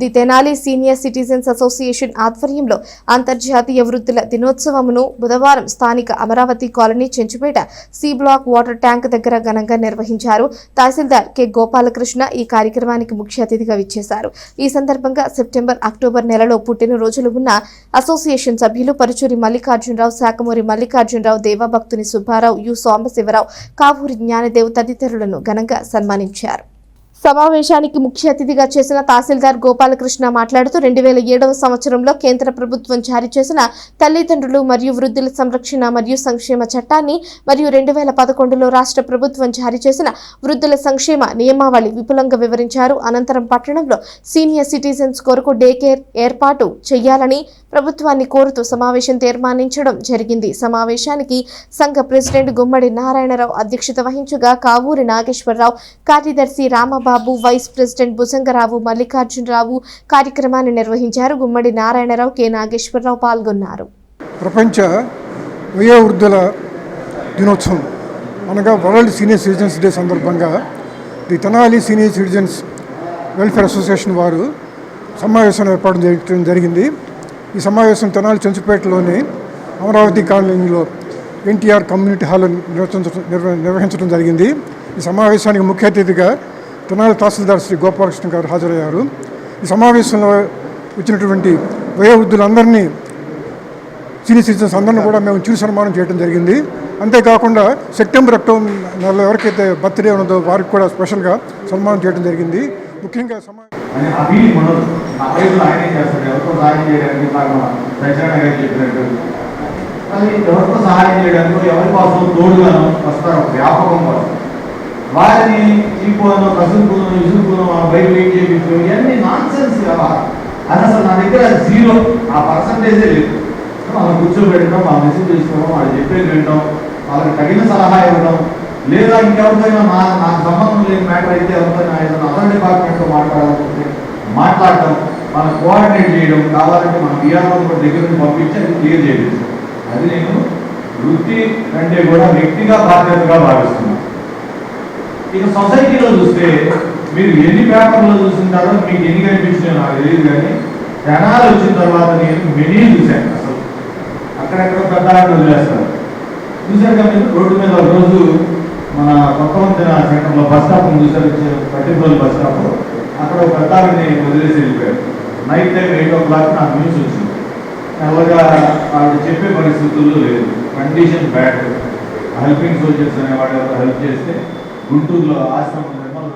The Tenali senior citizens association ఆధ్వర్యంలో అంతర్జాతీయ వృద్ధుల దినోత్సవమును బుధవారం స్థానిక Amaravati colony Chenchupeta C block water tank దగ్గర ఘనంగా నిర్వహించారు. తహసీల్దార్ కె గోపాలకృష్ణ ఈ కార్యక్రమానికి ముఖ్య అతిథిగా విచ్చేశారు. ఈ సందర్భంగా సెప్టెంబర్, అక్టోబర్ నెలలో పుట్టినరోజులు ఉన్న అసోసియేషన్ సభ్యులు పరుచూరి మల్లికార్జునరావు, శాఖమూరి మల్లికార్జునరావు, దేవభక్తుని సుబ్బారావు, యు సోమశివరావు, కావూరి జ్ఞానదేవ్ తదితరులను ఘనంగా సన్మానించారు. సమావేశానికి ముఖ్య అతిథిగా చేసిన తహసీల్దార్ గోపాలకృష్ణ మాట్లాడుతూ 2007వ సంవత్సరంలో కేంద్ర ప్రభుత్వం జారీ చేసిన తల్లిదండ్రులు మరియు వృద్ధుల సంరక్షణ మరియు సంక్షేమ చట్టాన్ని మరియు 2011లో రాష్ట్ర ప్రభుత్వం జారీ చేసిన వృద్ధుల సంక్షేమ నియమావళి విపులంగా వివరించారు. అనంతరం పట్టణంలో సీనియర్ సిటిజన్స్ కొరకు డే కేర్ ఏర్పాటు చేయాలని ప్రభుత్వాన్ని కోరుతూ సమావేశం తీర్మానించడం జరిగింది. సమావేశానికి సంఘ ప్రెసిడెంట్ గుమ్మడి నారాయణరావు అధ్యక్షత వహించగా కావూరి నాగేశ్వరరావు, కార్యదర్శి రామబాబు, వైస్ ప్రెసిడెంట్ భుజంగరావు, మల్లికార్జునరావు కార్యక్రమాన్ని నిర్వహించారు. గుమ్మడి నారాయణరావు, కె నాగేశ్వరరావు పాల్గొన్నారు. ప్రపంచ వయోవృద్ధుల దినోత్సవం అనగా వరల్డ్ సీనియర్ సిటిజన్స్ డే సందర్భంగా the Tenali senior citizens welfare association వారు సమావేశం ఏర్పాటు చేయడం జరిగింది. ఈ సమావేశం తెనాలి చెంచుపేటలోని అమరావతి కాలనీలో ఎన్టీఆర్ కమ్యూనిటీ హాల్ నిర్వహించడం జరిగింది. ఈ సమావేశానికి ముఖ్య అతిథిగా తెనాలి తహసీల్దార్ శ్రీ గోపాలకృష్ణ గారు హాజరయ్యారు. ఈ సమావేశంలో వచ్చినటువంటి వయోవృద్ధులందరినీ, సీనియర్ సిటిజన్స్ అందరినీ కూడా మేము చిరు సన్మానం చేయడం జరిగింది. అంతేకాకుండా సెప్టెంబర్, అక్టోబర్ నెలలో ఎవరికైతే బర్త్డే ఉన్నదో వారికి కూడా స్పెషల్గా సన్మానం చేయడం జరిగింది. ముఖ్యంగా ఎవరికో సహాయం చేయడానికి, ఎవరి కోసం తోడుగాను వస్తారు, వ్యాపకం కోసం. వారిని చీపోను, కసుపును, ఇసుకును, బయట వెయిట్ చేయించు, ఇవన్నీ నాన్ సెన్స్ కదా. అది అసలు నా దగ్గర జీరో, ఆ పర్సంటేజే లేదు. మనం కూర్చోబెట్టడం, వాళ్ళ మెసేజ్ తీసుకోవడం, వాళ్ళు చెప్పేది వినడం, వాళ్ళకి తగిన సలహా ఇవ్వడం, లేదా ఇంకెవరికైనా నాకు సంబంధం లేని మ్యాటర్ అయితే ఎవరికైనా ఏదైనా అదర్ డిపార్ట్మెంట్తో మాట్లాడాలనుకుంటే మాట్లాడటం, మనం కోఆర్డినేట్ చేయడం, కావాలంటే మన బీఆర్ఓ దగ్గర నుంచి పంపించి అది క్లియర్ చేయడం. అది నేను వృత్తి కంటే కూడా వ్యక్తిగా బాధ్యతగా భావిస్తున్నాను. ఇక సొసైటీలో చూస్తే మీరు ఎన్ని పేపర్లో చూస్తుంటారో, మీకు ఎన్ని కనిపించినాయో నాకు తెలియదు, కానీ జనాలు వచ్చిన తర్వాత నేను మెనీ చూశాను. అసలు అక్కడెక్కడ పెద్ద వదిలేస్తారు. చూశారు కదా మీరు రోడ్డు మీద రోజు మన కొత్త వంతెన సెంటర్లో బస్ స్టాప్ చూసారు, పట్టింపుల బస్ స్టాప్, అక్కడ ఒక పెద్దాన్ని వదిలేసి వెళ్ళిపోయారు. నైట్ టైం 8 o'clock నాకు న్యూస్ వచ్చింది. అలాగా ఆవిడ చెప్పే పరిస్థితుల్లో లేదు, కండిషన్ బ్యాడ్. హెల్పింగ్ సోల్జర్స్ అనేవాడు హెల్ప్ చేస్తే గుంటూరులో ఆశ్రమం నిర్మాణం